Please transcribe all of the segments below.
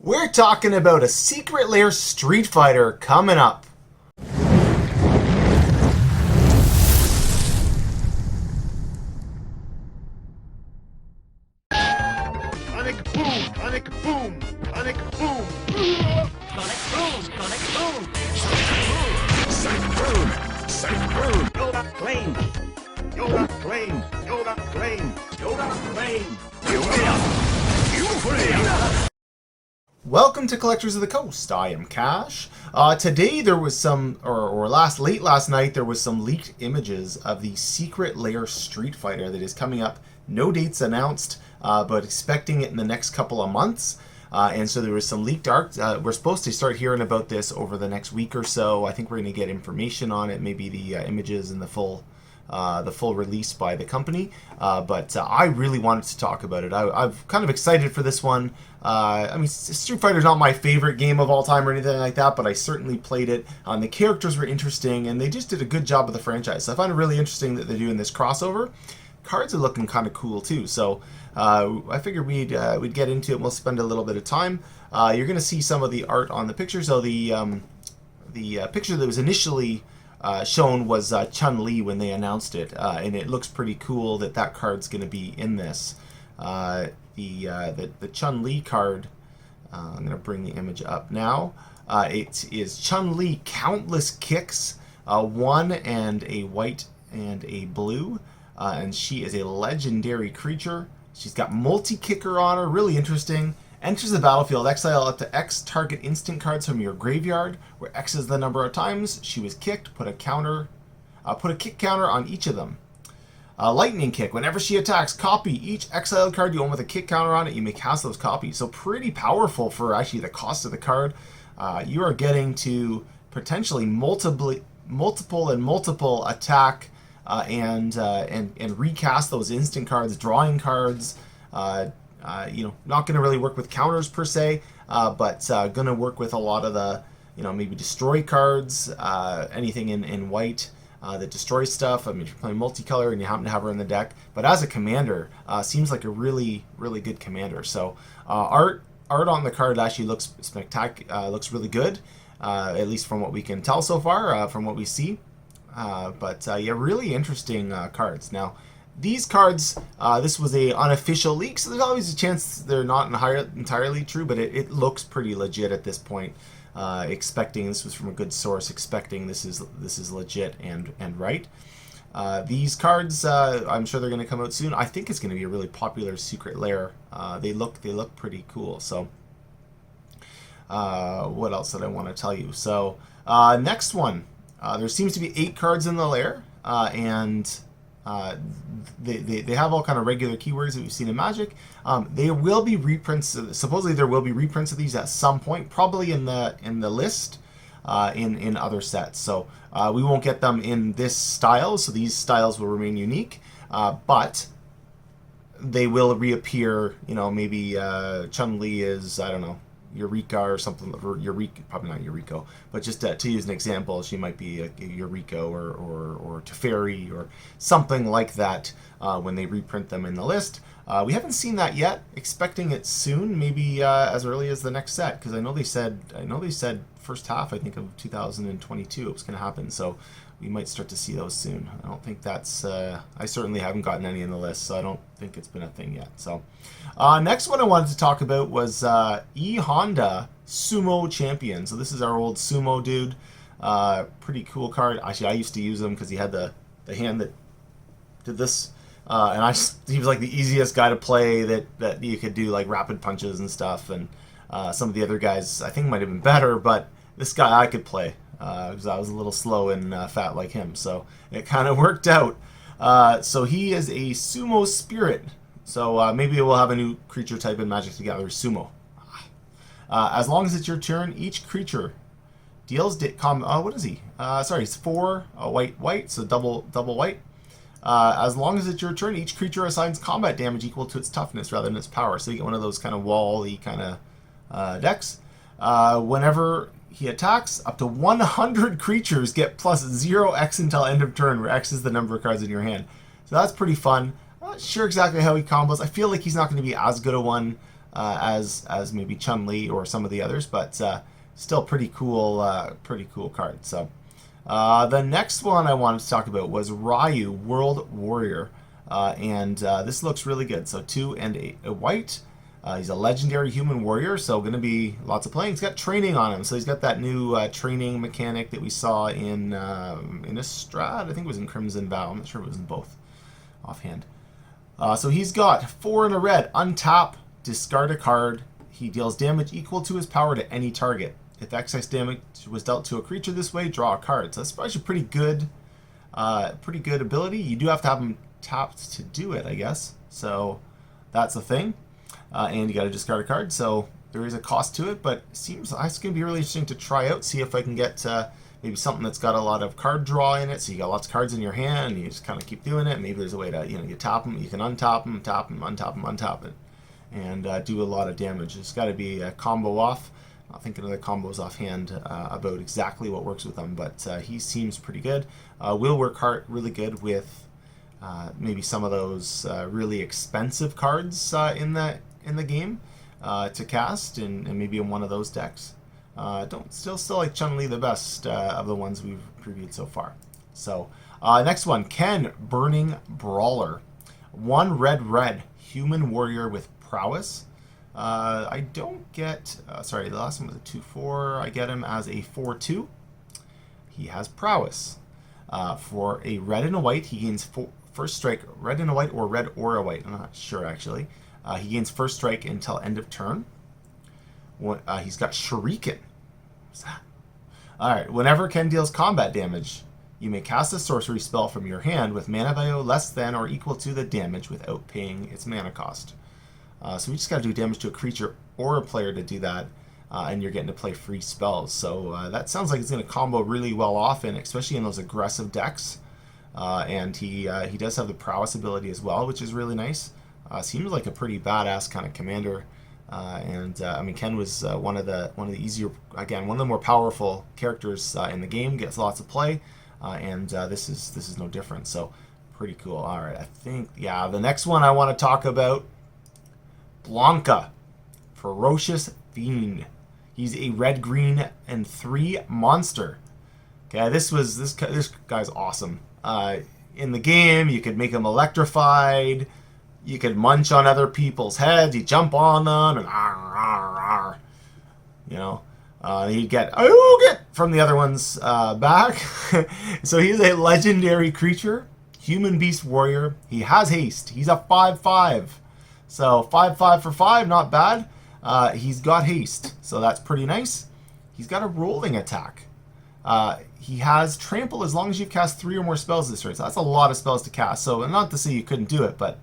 We're talking about a Secret Lair Street Fighter coming up. Sonic boom! Sonic boom! Sonic boom! Sonic boom! Sonic boom! Sonic boom! Sonic boom! Yoga claim! Yoga claim! Yoga claim! Yoga claim! Welcome to Collectors of the Coast. I am Cash. Today there was some, late last night, there was some leaked images of the Secret Lair Street Fighter that is coming up. No dates announced, but expecting it in the next couple of months. And so there was some leaked art. We're supposed to start hearing about this over the next week or so. I think we're going to get information on it, maybe the images and the full release by the company. But I really wanted to talk about it. I'm kind of excited for this one. I mean, Street Fighter is not my favorite game of all time or anything like that, but I certainly played it. The characters were interesting, and they just did a good job of the franchise. So I find it really interesting that they're doing this crossover. Cards are looking kind of cool too, so I figured we'd get into it. And we'll spend a little bit of time. You're going to see some of the art on the picture. So the picture that was initially shown was Chun when they announced it, and it looks pretty cool that card's going to be in this. The Chun card. I'm going to bring the image up now. It is Chun Countless Kicks, one and a white and a blue. And she is a legendary creature. She's got multi-kicker on her, really interesting. Enters the battlefield, exile up to X target instant cards from your graveyard, where X is the number of times she was kicked. Put a kick counter on each of them. Lightning Kick. Whenever she attacks, copy each exiled card you own with a kick counter on it. You may cast those copies. So pretty powerful for actually the cost of the card. You are getting to potentially multiple attack. And recast those instant cards, drawing cards. Not going to really work with counters per se, but going to work with a lot of the, maybe destroy cards, anything in white that destroys stuff. I mean, if you're playing multicolor and you happen to have her in the deck, but as a commander, seems like a really, really good commander. So art on the card actually looks spectacular, looks really good, at least from what we can tell so far, from what we see. Yeah, really interesting cards. Now, these cards, this was a unofficial leak, so there's always a chance they're not entirely true, but it looks pretty legit at this point. Expecting this was from a good source, expecting this is legit and right. These cards, I'm sure they're going to come out soon. I think it's going to be a really popular Secret Lair. They look pretty cool. So, what else did I want to tell you? So, next one. There seems to be 8 cards in the lair, and they have all kind of regular keywords that we've seen in Magic. They will be reprints. Supposedly there will be reprints of these at some point, probably in the list, in other sets. So we won't get them in this style. So these styles will remain unique, but they will reappear. Maybe Chun-Li is, I don't know, Eureka or something, or Eureka, probably not Eureka, but just to use an example, she might be a Eureka or Teferi or something like that when they reprint them in the list. We haven't seen that yet. Expecting it soon, maybe as early as the next set, because I know they said first half, I think, of 2022 it was going to happen. So we might start to see those soon. I don't think that's. I certainly haven't gotten any in the list, so I don't think it's been a thing yet. So, next one I wanted to talk about was E Honda Sumo Champion. So this is our old Sumo dude. Pretty cool card. Actually, I used to use him because he had the hand that did this, and he was like the easiest guy to play that you could do like rapid punches and stuff. And some of the other guys I think might have been better, but this guy I could play. Because I was a little slow and fat like him, so it kind of worked out. So he is a Sumo Spirit, so maybe we'll have a new creature type in Magic the Gathering, Sumo. As long as it's your turn, each creature deals what is he? Sorry, it's 4 white, so double white. As long as it's your turn, each creature assigns combat damage equal to its toughness rather than its power. So you get one of those kind of wall-y kind of decks. Whenever he attacks, up to 100 creatures get plus 0x until end of turn, where X is the number of cards in your hand. So that's pretty fun. I'm not sure exactly how he combos. I feel like he's not going to be as good a one as maybe Chun-Li or some of the others, but still pretty cool card. So the next one I wanted to talk about was Ryu, World Warrior, and this looks really good. So 2 and a white. He's a legendary human warrior, so going to be lots of playing. He's got training on him, so he's got that new training mechanic that we saw in Estrad. I think it was in Crimson Vow. I'm not sure if it was in both offhand. So he's got 4 and a red. Untap, discard a card. He deals damage equal to his power to any target. If excess damage was dealt to a creature this way, draw a card. So that's actually pretty good ability. You do have to have him tapped to do it, I guess. So that's a thing. And you got to discard a card. So there is a cost to it, but it seems it's going to be really interesting to try out. See if I can get maybe something that's got a lot of card draw in it. So you got lots of cards in your hand, and you just kind of keep doing it. Maybe there's a way to, you tap them, you can untap them, tap them, untap them, untap it, and do a lot of damage. It's got to be a combo off. Not thinking of the combos offhand about exactly what works with them, but he seems pretty good. Will work hard really good with maybe some of those really expensive cards in the game to cast, and maybe in one of those decks. Don't still like Chun-Li the best of the ones we've previewed so far. So next one, Ken, Burning Brawler, 1 red human warrior with prowess. I don't get, sorry, the last one was a 2/4. I get him as a 4/2. He has prowess. For a red and a white, he gains first strike, red and a white, or red or a white. I'm not sure, actually. He gains first strike until end of turn. He's got Shuriken. What's that? Alright, whenever Ken deals combat damage, you may cast a sorcery spell from your hand with mana value less than or equal to the damage without paying its mana cost. So we just got to do damage to a creature or a player to do that, and you're getting to play free spells. So that sounds like it's going to combo really well off, and especially in those aggressive decks. And he does have the prowess ability as well, which is really nice. Seems like a pretty badass kind of commander. I mean, Ken was one of the easier, again, one of the more powerful characters in the game. Gets lots of play, and this is no different. So pretty cool. All right, I think the next one I want to talk about. Blanca, Ferocious Fiend. He's a red, green, and 3 monster. Okay, this guy's awesome. In the game, you could make him electrified. You could munch on other people's heads. You jump on them, and he'd get from the other ones back. So he's a legendary creature, human beast warrior. He has haste. He's a 5/5. So 5/5 for 5, not bad. He's got haste, so that's pretty nice. He's got a rolling attack. He has trample as long as you cast 3 or more spells this turn. So that's a lot of spells to cast. So not to say you couldn't do it, but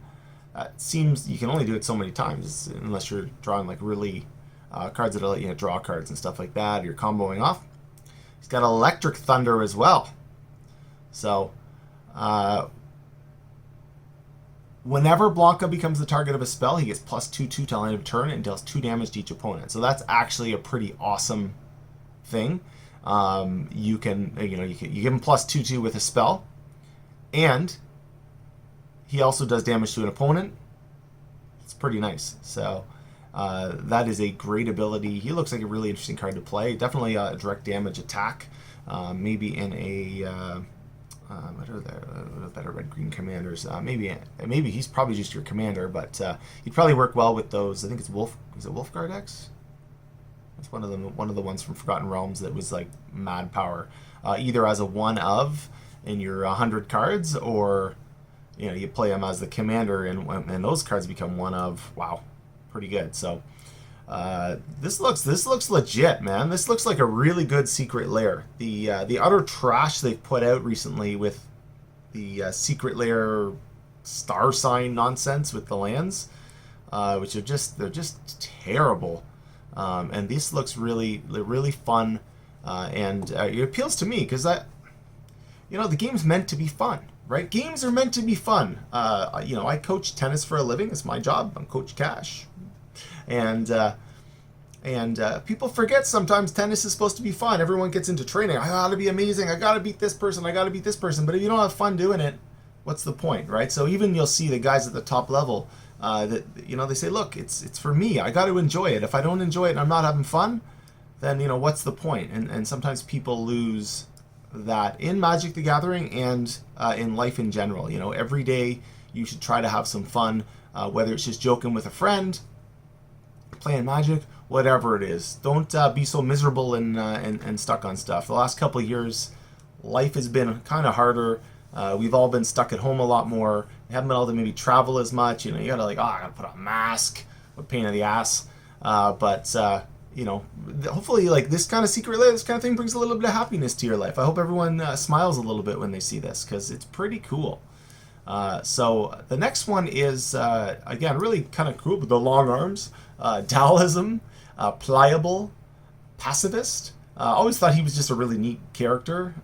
it seems you can only do it so many times unless you're drawing like really cards that'll let you draw cards and stuff like that. Or you're comboing off. He's got electric thunder as well. So whenever Blanca becomes the target of a spell, he gets +2/2 till end of turn and deals 2 damage to each opponent. So that's actually a pretty awesome thing. You give him +2/2 with a spell, and he also does damage to an opponent. It's pretty nice. So that is a great ability. He looks like a really interesting card to play. Definitely a direct damage attack. Maybe in a what are the better red-green commanders? Maybe he's probably just your commander, but he'd probably work well with those. I think it's Wolf. Is it Wolfguard X? That's one of the ones from Forgotten Realms that was like mad power, either as a 1 of in your 100 cards, or you play him as the commander, and those cards become 1 of. Wow, pretty good. So this looks legit, man. This looks like a really good secret lair. The utter trash they've put out recently with the secret lair star sign nonsense with the lands, which they're just terrible. And this looks really fun, and it appeals to me because the game's meant to be fun, right? Games are meant to be fun. I coach tennis for a living. It's my job. I'm Coach Cash. And people forget sometimes tennis is supposed to be fun. Everyone gets into training. I gotta be amazing. I gotta beat this person. I gotta beat this person. But if you don't have fun doing it, what's the point, right? So even you'll see the guys at the top level, that, you know, they say, look, it's for me. I got to enjoy it. If I don't enjoy it and I'm not having fun, then, you know, what's the point? And sometimes people lose that in Magic the Gathering and in life in general. You know, every day you should try to have some fun, whether it's just joking with a friend, playing Magic, whatever it is. Don't be so miserable and stuck on stuff. The last couple of years, life has been kind of harder. We've all been stuck at home a lot more. We haven't been able to maybe travel as much. You know, you gotta like, I gotta put on a mask. What a pain in the ass. But you know, hopefully, like this kind of secret lair, this kind of thing brings a little bit of happiness to your life. I hope everyone smiles a little bit when they see this, because it's pretty cool. So the next one is, again, really kind of cool with the long arms. Dhalsim, Pliable, Pacifist. Always thought he was just a really neat character.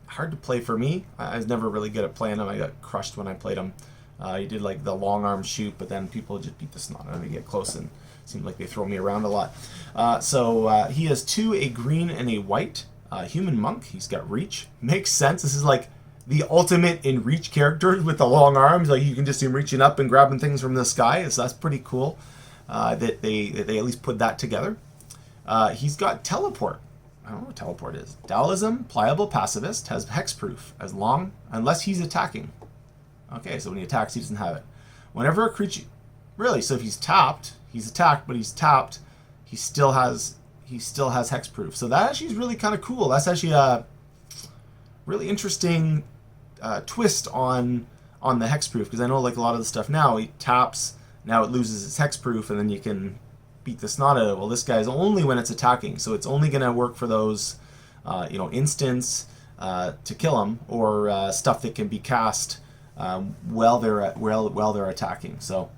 Hard to play for me. I was never really good at playing him. I got crushed when I played him. He did like the long arm shoot, but then people just beat the snot out of me, get close, and it seemed like they throw me around a lot. So he has 2, a green and a white. Human monk. He's got reach. Makes sense. This is like the ultimate in reach characters with the long arms. Like you can just see him reaching up and grabbing things from the sky. So that's pretty cool that they at least put that together. He's got teleport. I don't know what teleport is. Dhalsim, Pliable, Pacifist, has hexproof unless he's attacking. Okay, so when he attacks, he doesn't have it. Whenever a creature, really, so if he's tapped, he's attacked, but he's tapped, he still has hexproof. So that actually is really kind of cool. That's actually a really interesting twist on the hexproof, because I know like a lot of the stuff now, he taps, now it loses its hexproof, and then you can beat the snot out of it. Well, this guy's only when it's attacking, so it's only going to work for those, you know, instants to kill him, or stuff that can be cast while they're attacking. So,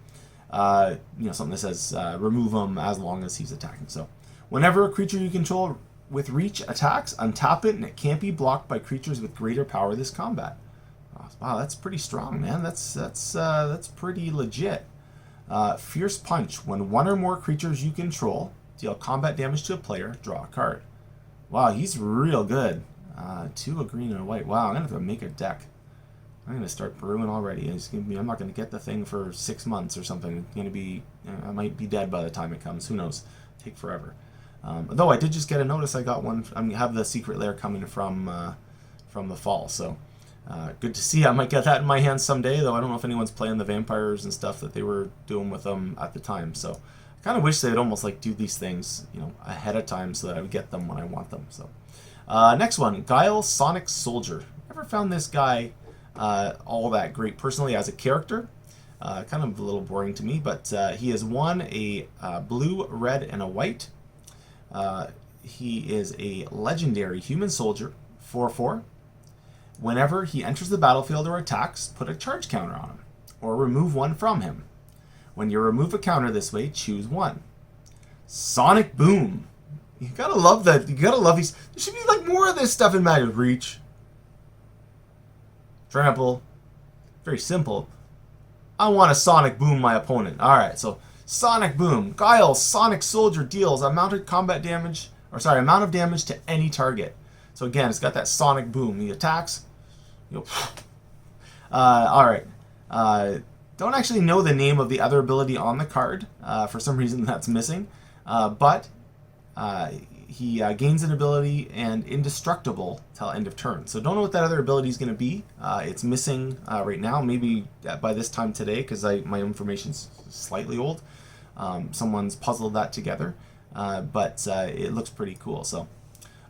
you know, something that says remove him as long as he's attacking. So, whenever a creature you control with reach attacks, untap it, and it can't be blocked by creatures with greater power this combat. Wow, that's pretty strong, man. That's pretty legit. Fierce Punch. When one or more creatures you control deal combat damage to a player, draw a card. Wow, he's real good. 2, a green and a white. Wow, I'm going to have to make a deck. I'm going to start brewing already. I'm not going to get the thing for 6 months or something. It's going to be, I might be dead by the time it comes. Who knows? Take forever. Though I did just get a notice. I got one. I have the secret lair coming from the fall. So good to see. I might get that in my hands someday. Though I don't know if anyone's playing the vampires and stuff that they were doing with them at the time. So I kind of wish they'd almost like do these things, you know, ahead of time so that I would get them when I want them. So next one, Guile, Sonic Soldier. Never found this guy all that great personally as a character. Kind of a little boring to me, but he is 1, a blue, red, and a white. He is a legendary human soldier, 4/4. Whenever he enters the battlefield or attacks, put a charge counter on him, or remove one from him. When you remove a counter this way, choose 1. Sonic Boom. You gotta love that. You gotta love these. There should be like more of this stuff in Magic. Reach. Trample. Very simple. I want to Sonic Boom my opponent. Alright, so Sonic Boom. Guile, Sonic Soldier deals amount of damage to any target. So again, it's got that Sonic Boom. He attacks. Alright. Don't actually know the name of the other ability on the card. For some reason that's missing. But he gains an ability and indestructible till end of turn. So don't know what that other ability is going to be. It's missing right now. Maybe by this time today, because my information's slightly old. Someone's puzzled that together. But it looks pretty cool. So,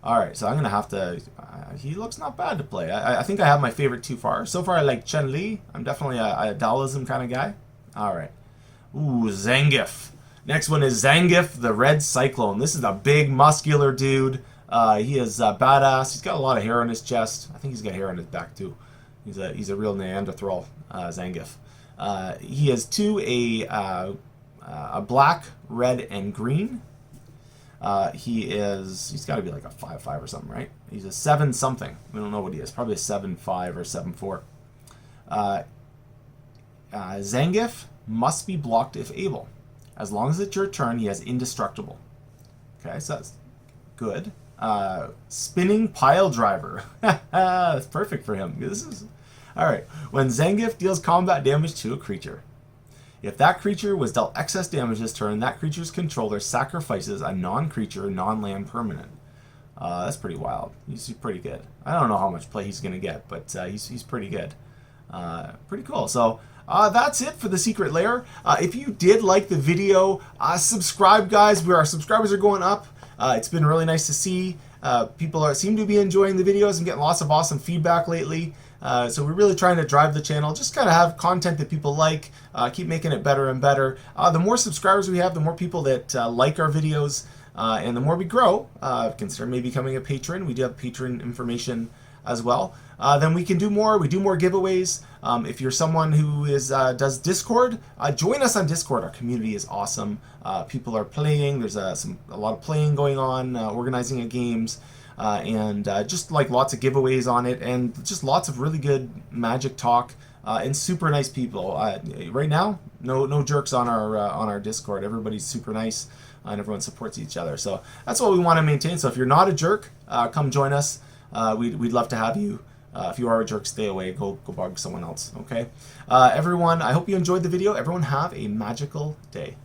all right. So I'm going to have to... he looks not bad to play. I think I have my favorite too far. So far I like Chun. I'm definitely a Dhalsim kind of guy. All right. Ooh, Zangief. Next one is Zangief, the Red Cyclone. This is a big, muscular dude. He is badass. He's got a lot of hair on his chest. I think he's got hair on his back, too. He's a real Neanderthal, Zangief. He has 2, a black, red, and green. He's got to be like a 5/5 or something, right? He's a 7-something. We don't know what he is. Probably a 7/5 or 7/4. Zangief must be blocked if able. As long as it's your turn, he has indestructible. Okay, so that's good. Spinning Pile Driver. That's perfect for him. All right. When Zangief deals combat damage to a creature, If that creature was dealt excess damage this turn, that creature's controller sacrifices a non-creature, non-land permanent. That's pretty wild. He's pretty good. I don't know how much play he's going to get, but he's pretty good. Pretty cool. So that's it for the secret lair. If you did like the video, subscribe, guys. Our subscribers are going up. It's been really nice to see. People seem to be enjoying the videos and getting lots of awesome feedback lately. So we're really trying to drive the channel, just kind of have content that people like, keep making it better and better. The more subscribers we have, the more people that like our videos, and the more we grow, consider maybe becoming a patron. We do have patron information as well. Then we can do more. We do more giveaways. If you're someone who does Discord, join us on Discord. Our community is awesome. People are playing. There's a lot of playing going on, organizing of games, and just like lots of giveaways on it, and just lots of really good Magic talk, and super nice people. Right now, no jerks on our Discord. Everybody's super nice, and everyone supports each other. So that's what we want to maintain. So if you're not a jerk, come join us. We'd love to have you. If you are a jerk, stay away. Go bug someone else. Okay, everyone. I hope you enjoyed the video. Everyone have a magical day.